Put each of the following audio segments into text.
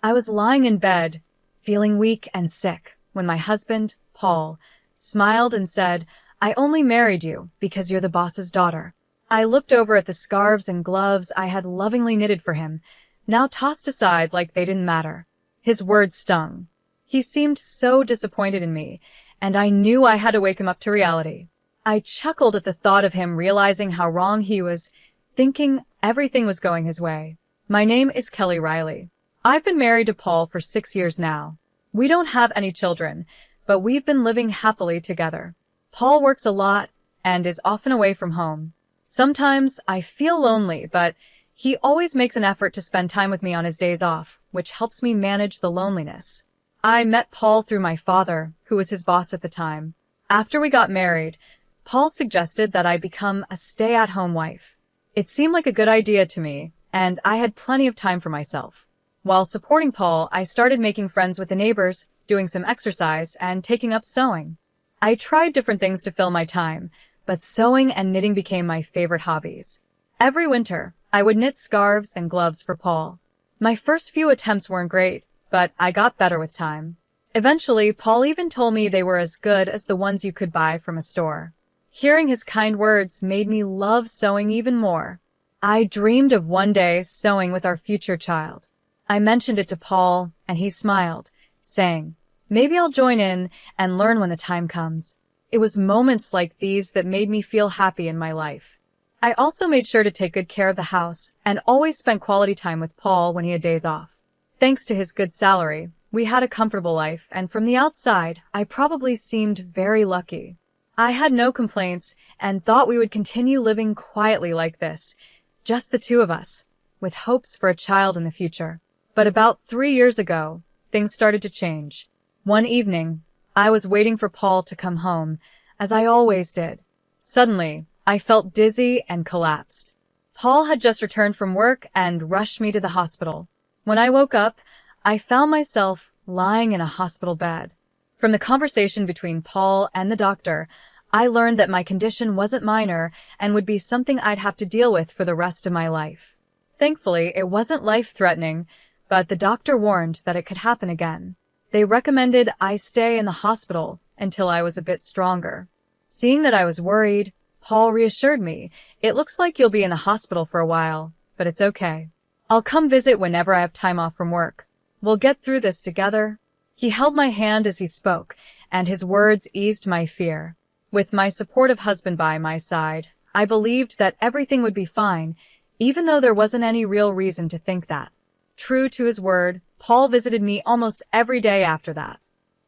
I was lying in bed, feeling weak and sick, when my husband, Paul, smiled and said, "I only married you because you're the boss's daughter." I looked over at the scarves and gloves I had lovingly knitted for him, now tossed aside like they didn't matter. His words stung. He seemed so disappointed in me, and I knew I had to wake him up to reality. I chuckled at the thought of him realizing how wrong he was, thinking everything was going his way. My name is Kelly Riley. I've been married to Paul for 6 years now. We don't have any children, but we've been living happily together. Paul works a lot and is often away from home. Sometimes I feel lonely, but he always makes an effort to spend time with me on his days off, which helps me manage the loneliness. I met Paul through my father, who was his boss at the time. After we got married, Paul suggested that I become a stay-at-home wife. It seemed like a good idea to me, and I had plenty of time for myself. While supporting Paul, I started making friends with the neighbors, doing some exercise, and taking up sewing. I tried different things to fill my time, but sewing and knitting became my favorite hobbies. Every winter, I would knit scarves and gloves for Paul. My first few attempts weren't great, but I got better with time. Eventually, Paul even told me they were as good as the ones you could buy from a store. Hearing his kind words made me love sewing even more. I dreamed of one day sewing with our future child. I mentioned it to Paul, and he smiled, saying, "Maybe I'll join in and learn when the time comes." It was moments like these that made me feel happy in my life. I also made sure to take good care of the house and always spent quality time with Paul when he had days off. Thanks to his good salary, we had a comfortable life, and from the outside, I probably seemed very lucky. I had no complaints and thought we would continue living quietly like this, just the two of us, with hopes for a child in the future. But about 3 years ago, things started to change. One evening, I was waiting for Paul to come home, as I always did. Suddenly, I felt dizzy and collapsed. Paul had just returned from work and rushed me to the hospital. When I woke up, I found myself lying in a hospital bed. From the conversation between Paul and the doctor, I learned that my condition wasn't minor and would be something I'd have to deal with for the rest of my life. Thankfully, it wasn't life-threatening, but the doctor warned that it could happen again. They recommended I stay in the hospital until I was a bit stronger. Seeing that I was worried, Paul reassured me, "It looks like you'll be in the hospital for a while, but it's okay. I'll come visit whenever I have time off from work. We'll get through this together." He held my hand as he spoke, and his words eased my fear. With my supportive husband by my side, I believed that everything would be fine, even though there wasn't any real reason to think that. True to his word, Paul visited me almost every day after that.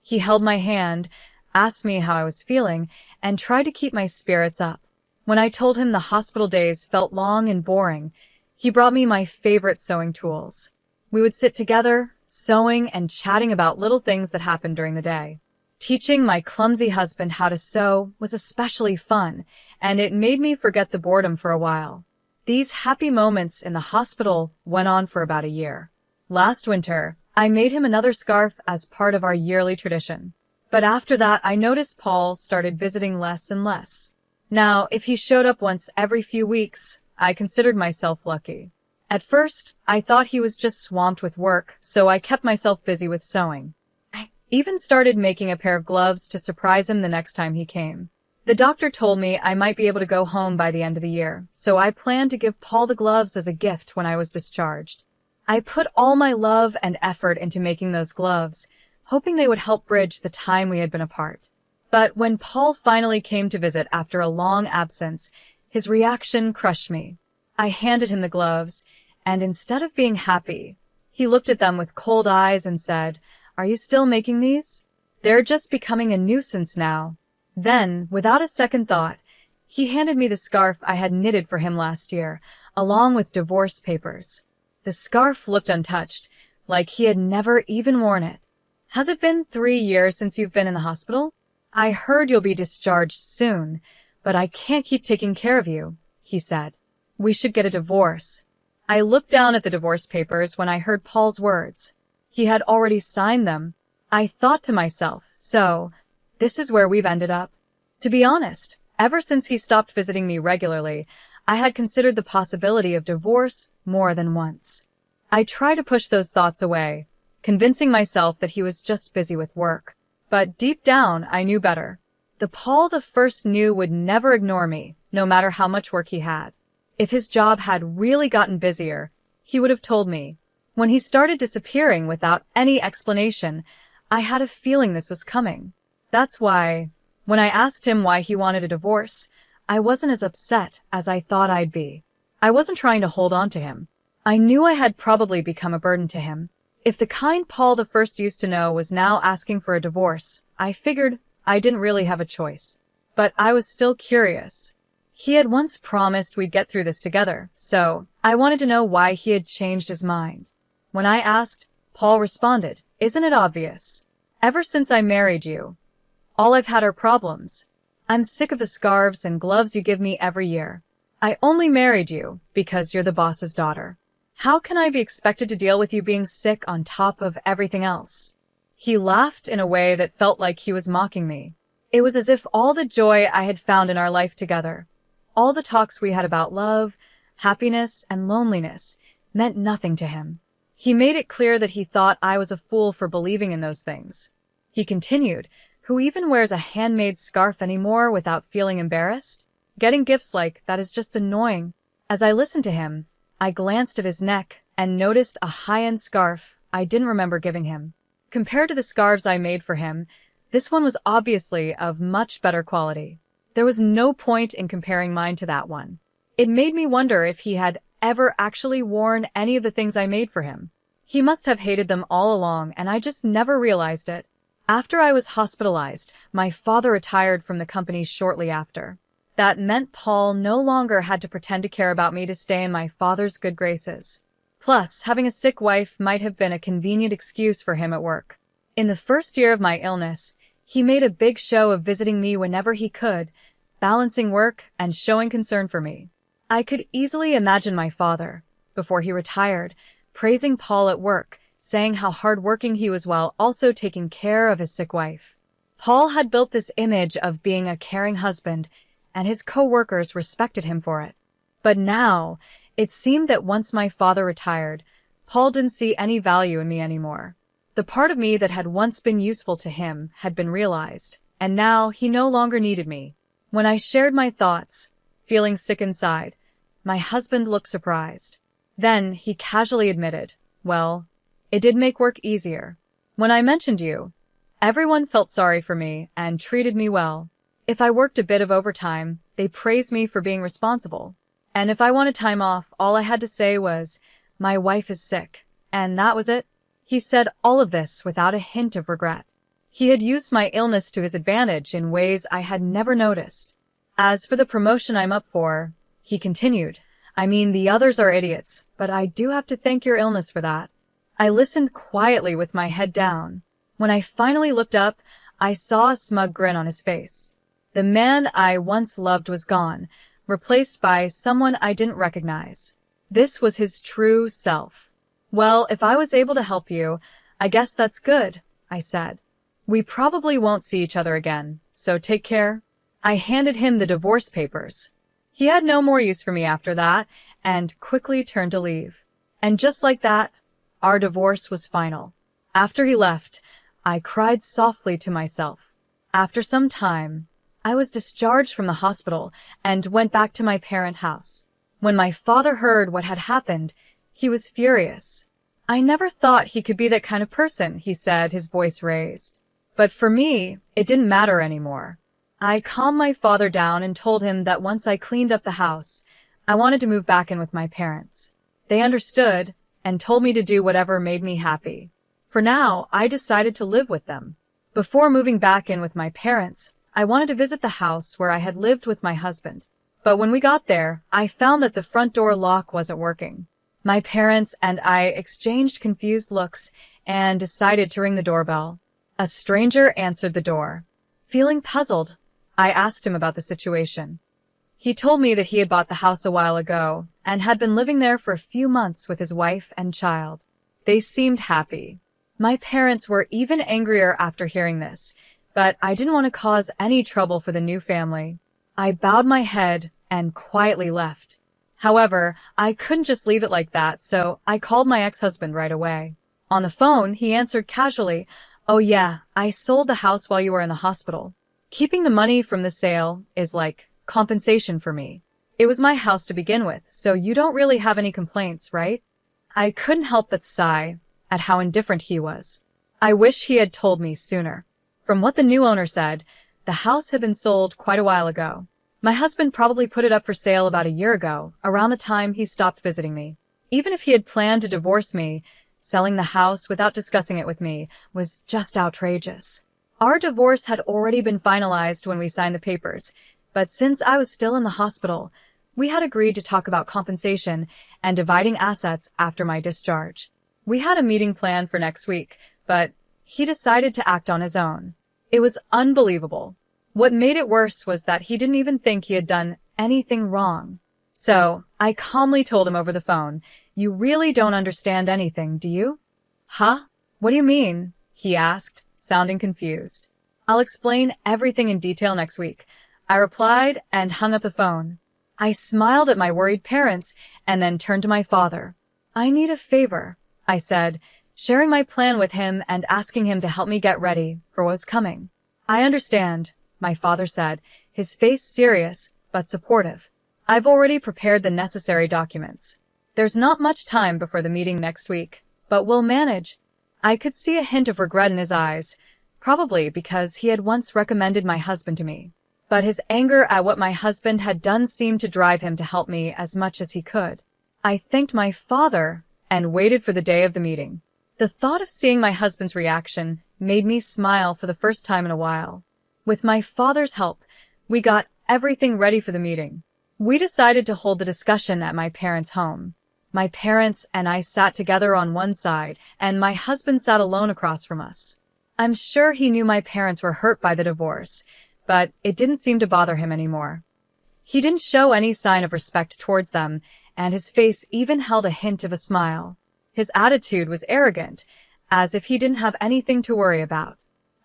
He held my hand, asked me how I was feeling, and tried to keep my spirits up. When I told him the hospital days felt long and boring, he brought me my favorite sewing tools. We would sit together, sewing and chatting about little things that happened during the day. Teaching my clumsy husband how to sew was especially fun, and it made me forget the boredom for a while. These happy moments in the hospital went on for about a year. Last winter, I made him another scarf as part of our yearly tradition. But after that, I noticed Paul started visiting less and less. Now, if he showed up once every few weeks, I considered myself lucky. At first, I thought he was just swamped with work, so I kept myself busy with sewing. I even started making a pair of gloves to surprise him the next time he came. The doctor told me I might be able to go home by the end of the year, so I planned to give Paul the gloves as a gift when I was discharged. I put all my love and effort into making those gloves, hoping they would help bridge the time we had been apart. But when Paul finally came to visit after a long absence, his reaction crushed me. I handed him the gloves, and instead of being happy, he looked at them with cold eyes and said, "Are you still making these? They're just becoming a nuisance now." Then, without a second thought, he handed me the scarf I had knitted for him last year, along with divorce papers. The scarf looked untouched, like he had never even worn it. "Has it been 3 years since you've been in the hospital? I heard you'll be discharged soon, but I can't keep taking care of you," he said. "We should get a divorce." I looked down at the divorce papers when I heard Paul's words. He had already signed them. I thought to myself, so this is where we've ended up. To be honest, ever since he stopped visiting me regularly, I had considered the possibility of divorce more than once. I tried to push those thoughts away, convincing myself that he was just busy with work. But deep down, I knew better. The Paul the First knew would never ignore me, no matter how much work he had. If his job had really gotten busier, he would have told me. When he started disappearing without any explanation, I had a feeling this was coming. That's why, when I asked him why he wanted a divorce, I wasn't as upset as I thought I'd be. I wasn't trying to hold on to him. I knew I had probably become a burden to him. If the kind Paul the First used to know was now asking for a divorce, I figured I didn't really have a choice. But I was still curious. He had once promised we'd get through this together, so I wanted to know why he had changed his mind. When I asked, Paul responded, "Isn't it obvious? Ever since I married you, all I've had are problems. I'm sick of the scarves and gloves you give me every year. I only married you because you're the boss's daughter. How can I be expected to deal with you being sick on top of everything else?" He laughed in a way that felt like he was mocking me. It was as if all the joy I had found in our life together, all the talks we had about love, happiness, and loneliness, meant nothing to him. He made it clear that he thought I was a fool for believing in those things. He continued, "Who even wears a handmade scarf anymore without feeling embarrassed? Getting gifts like that is just annoying." As I listened to him, I glanced at his neck and noticed a high-end scarf I didn't remember giving him. Compared to the scarves I made for him, this one was obviously of much better quality. There was no point in comparing mine to that one. It made me wonder if he had ever actually worn any of the things I made for him. He must have hated them all along, and I just never realized it. After I was hospitalized, my father retired from the company shortly after. That meant Paul no longer had to pretend to care about me to stay in my father's good graces. Plus, having a sick wife might have been a convenient excuse for him at work. In the first year of my illness, he made a big show of visiting me whenever he could, balancing work and showing concern for me. I could easily imagine my father, before he retired, praising Paul at work, saying how hardworking he was while also taking care of his sick wife. Paul had built this image of being a caring husband, and his co-workers respected him for it. But now, it seemed that once my father retired, Paul didn't see any value in me anymore. The part of me that had once been useful to him had been realized, and now he no longer needed me. When I shared my thoughts, feeling sick inside, my husband looked surprised. Then he casually admitted, "Well, it did make work easier. When I mentioned you, everyone felt sorry for me and treated me well. If I worked a bit of overtime, they praised me for being responsible. And if I wanted time off, all I had to say was, 'My wife is sick.' And that was it." He said all of this without a hint of regret. He had used my illness to his advantage in ways I had never noticed. "As for the promotion I'm up for," he continued, "I mean, the others are idiots, but I do have to thank your illness for that." I listened quietly with my head down. When I finally looked up, I saw a smug grin on his face. The man I once loved was gone, replaced by someone I didn't recognize. This was his true self. "Well, if I was able to help you, I guess that's good," I said. "We probably won't see each other again, so take care." I handed him the divorce papers. He had no more use for me after that, and quickly turned to leave. And just like that, our divorce was final. After he left, I cried softly to myself. After some time, I was discharged from the hospital and went back to my parent house. When my father heard what had happened, he was furious. "I never thought he could be that kind of person," he said, his voice raised. But for me, it didn't matter anymore. I calmed my father down and told him that once I cleaned up the house, I wanted to move back in with my parents. They understood and told me to do whatever made me happy. For now, I decided to live with them. Before moving back in with my parents, I wanted to visit the house where I had lived with my husband. But when we got there, I found that the front door lock wasn't working. My parents and I exchanged confused looks and decided to ring the doorbell. A stranger answered the door. Feeling puzzled, I asked him about the situation. He told me that he had bought the house a while ago and had been living there for a few months with his wife and child. They seemed happy. My parents were even angrier after hearing this, but I didn't want to cause any trouble for the new family. I bowed my head and quietly left. However, I couldn't just leave it like that, so I called my ex-husband right away. On the phone, he answered casually, "Oh yeah, I sold the house while you were in the hospital. Keeping the money from the sale is like compensation for me. It was my house to begin with, so you don't really have any complaints, right?" I couldn't help but sigh at how indifferent he was. I wish he had told me sooner. From what the new owner said, the house had been sold quite a while ago. My husband probably put it up for sale about a year ago, around the time he stopped visiting me. Even if he had planned to divorce me, selling the house without discussing it with me was just outrageous. Our divorce had already been finalized when we signed the papers, but since I was still in the hospital, we had agreed to talk about compensation and dividing assets after my discharge. We had a meeting planned for next week, but he decided to act on his own. It was unbelievable. What made it worse was that he didn't even think he had done anything wrong. So, I calmly told him over the phone, "You really don't understand anything, do you?" "Huh? What do you mean?" he asked, sounding confused. "I'll explain everything in detail next week," I replied and hung up the phone. I smiled at my worried parents and then turned to my father. "I need a favor," I said, sharing my plan with him and asking him to help me get ready for what was coming. "I understand," my father said, his face serious but supportive. "I've already prepared the necessary documents. There's not much time before the meeting next week, but we'll manage." I could see a hint of regret in his eyes, probably because he had once recommended my husband to me. But his anger at what my husband had done seemed to drive him to help me as much as he could. I thanked my father and waited for the day of the meeting. The thought of seeing my husband's reaction made me smile for the first time in a while. With my father's help, we got everything ready for the meeting. We decided to hold the discussion at my parents' home. My parents and I sat together on one side, and my husband sat alone across from us. I'm sure he knew my parents were hurt by the divorce, but it didn't seem to bother him anymore. He didn't show any sign of respect towards them, and his face even held a hint of a smile. His attitude was arrogant, as if he didn't have anything to worry about.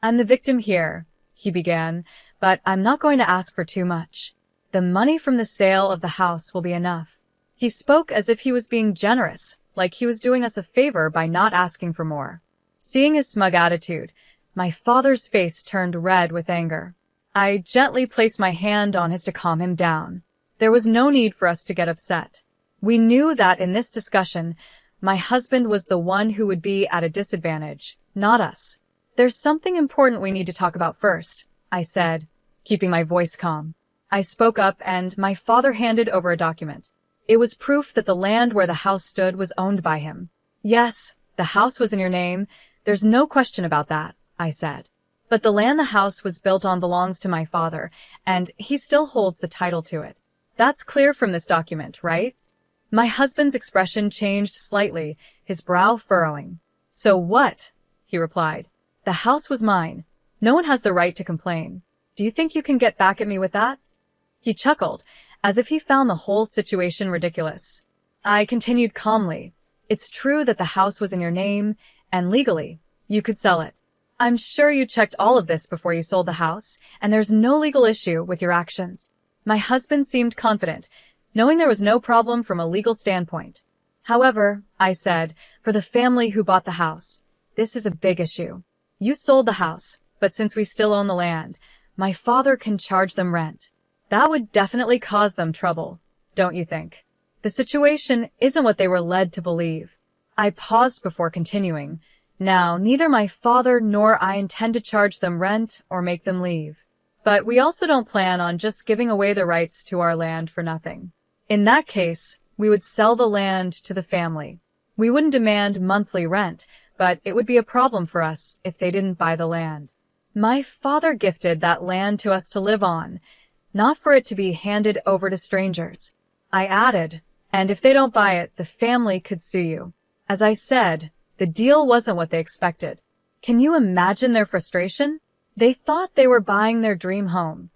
"I'm the victim here," he began, "but I'm not going to ask for too much. The money from the sale of the house will be enough." He spoke as if he was being generous, like he was doing us a favor by not asking for more. Seeing his smug attitude, my father's face turned red with anger. I gently placed my hand on his to calm him down. There was no need for us to get upset. We knew that in this discussion, my husband was the one who would be at a disadvantage, not us. "There's something important we need to talk about first," I said, keeping my voice calm. I spoke up and my father handed over a document. It was proof that the land where the house stood was owned by him. "Yes, the house was in your name. There's no question about that," I said. "But the land the house was built on belongs to my father, and he still holds the title to it. That's clear from this document, right?" My husband's expression changed slightly, his brow furrowing. "So what?" he replied. "The house was mine. No one has the right to complain. Do you think you can get back at me with that?" He chuckled, as if he found the whole situation ridiculous. I continued calmly. "It's true that the house was in your name, and legally, you could sell it. I'm sure you checked all of this before you sold the house, and there's no legal issue with your actions." My husband seemed confident, knowing there was no problem from a legal standpoint. "However," I said, "for the family who bought the house, this is a big issue. You sold the house, but since we still own the land, my father can charge them rent. That would definitely cause them trouble, don't you think? The situation isn't what they were led to believe." I paused before continuing. "Now, neither my father nor I intend to charge them rent or make them leave. But we also don't plan on just giving away the rights to our land for nothing. In that case, we would sell the land to the family. We wouldn't demand monthly rent, but it would be a problem for us if they didn't buy the land. My father gifted that land to us to live on, not for it to be handed over to strangers." I added, "And if they don't buy it, the family could sue you." As I said, the deal wasn't what they expected. Can you imagine their frustration? They thought they were buying their dream home,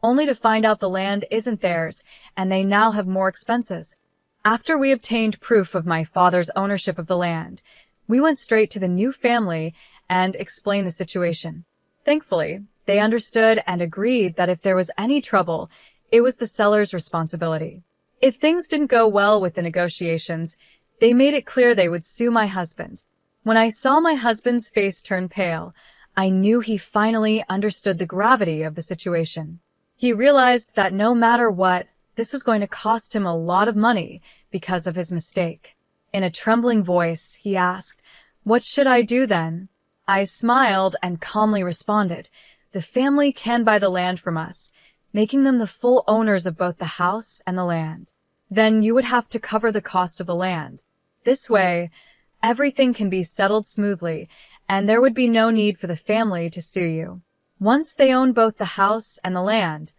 only to find out the land isn't theirs, and they now have more expenses. After we obtained proof of my father's ownership of the land, we went straight to the new family and explained the situation. Thankfully, they understood and agreed that if there was any trouble, it was the seller's responsibility. If things didn't go well with the negotiations, they made it clear they would sue my husband. When I saw my husband's face turn pale, I knew he finally understood the gravity of the situation. He realized that no matter what, this was going to cost him a lot of money because of his mistake. In a trembling voice, he asked, "What should I do then?" I smiled and calmly responded, "The family can buy the land from us, making them the full owners of both the house and the land. Then you would have to cover the cost of the land. This way, everything can be settled smoothly, and there would be no need for the family to sue you. Once they own both the house and the land,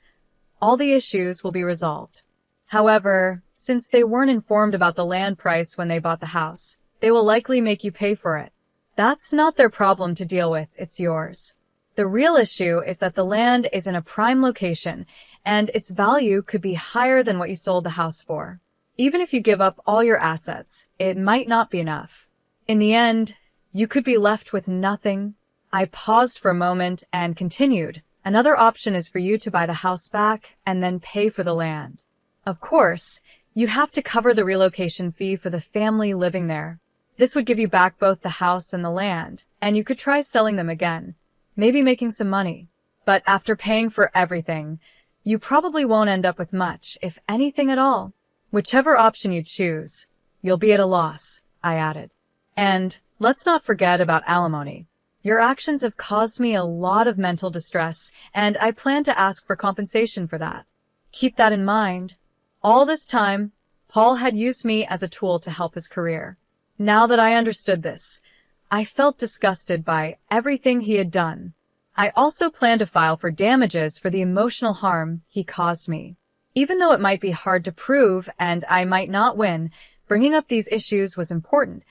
all the issues will be resolved. However, since they weren't informed about the land price when they bought the house, they will likely make you pay for it. That's not their problem to deal with, it's yours. The real issue is that the land is in a prime location, and its value could be higher than what you sold the house for. Even if you give up all your assets, it might not be enough. In the end, you could be left with nothing." I paused for a moment and continued, "Another option is for you to buy the house back and then pay for the land. Of course, you'd have to cover the relocation fee for the family living there. This would give you back both the house and the land, and you could try selling them again, maybe making some money. But after paying for everything, you probably won't end up with much, if anything at all. Whichever option you choose, you'll be at a loss," I added. "And let's not forget about alimony. Your actions have caused me a lot of mental distress, and I plan to ask for compensation for that. Keep that in mind." All this time, Paul had used me as a tool to help his career. Now that I understood this, I felt disgusted by everything he had done. I also planned to file for damages for the emotional harm he caused me. Even though it might be hard to prove and I might not win, bringing up these issues was important,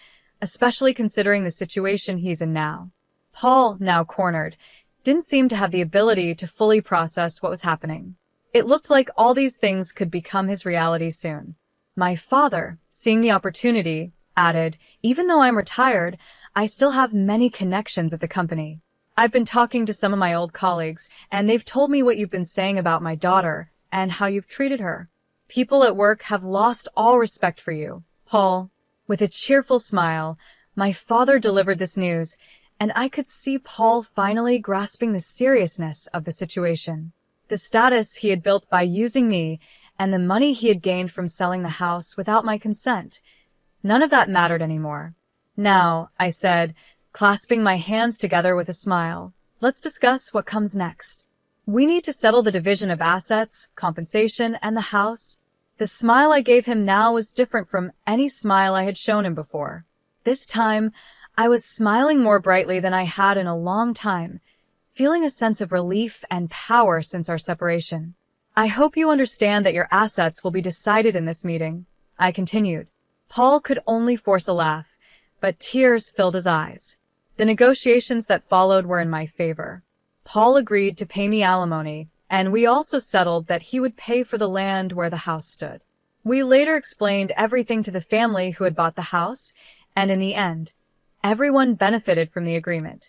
especially considering the situation he's in now. Paul, now cornered, didn't seem to have the ability to fully process what was happening. It looked like all these things could become his reality soon. My father, seeing the opportunity, added, "Even though I'm retired, I still have many connections at the company. I've been talking to some of my old colleagues, and they've told me what you've been saying about my daughter and how you've treated her. People at work have lost all respect for you." Paul, with a cheerful smile, my father delivered this news, and I could see Paul finally grasping the seriousness of the situation. The status he had built by using me and the money he had gained from selling the house without my consent, none of that mattered anymore. "Now," I said, clasping my hands together with a smile, "let's discuss what comes next. We need to settle the division of assets, compensation, and the house." The smile I gave him now was different from any smile I had shown him before. This time, I was smiling more brightly than I had in a long time, feeling a sense of relief and power since our separation. "I hope you understand that your assets will be decided in this meeting," I continued. Paul could only force a laugh, but tears filled his eyes. The negotiations that followed were in my favor. Paul agreed to pay me alimony, and we also settled that he would pay for the land where the house stood. We later explained everything to the family who had bought the house, and in the end, everyone benefited from the agreement,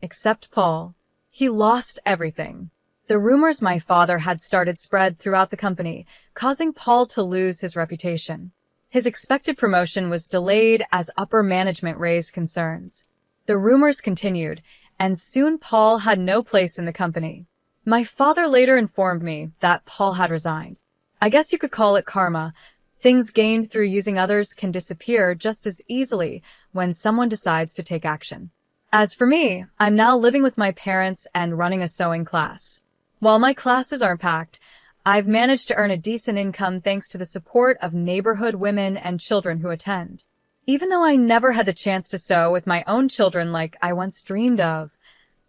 except Paul. He lost everything. The rumors my father had started spread throughout the company, causing Paul to lose his reputation. His expected promotion was delayed as upper management raised concerns. The rumors continued, and soon Paul had no place in the company. My father later informed me that Paul had resigned. I guess you could call it karma. Things gained through using others can disappear just as easily when someone decides to take action. As for me, I'm now living with my parents and running a sewing class. While my classes aren't packed, I've managed to earn a decent income thanks to the support of neighborhood women and children who attend. Even though I never had the chance to sew with my own children like I once dreamed of,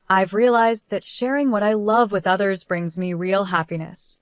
I've realized that sharing what I love with others brings me real happiness.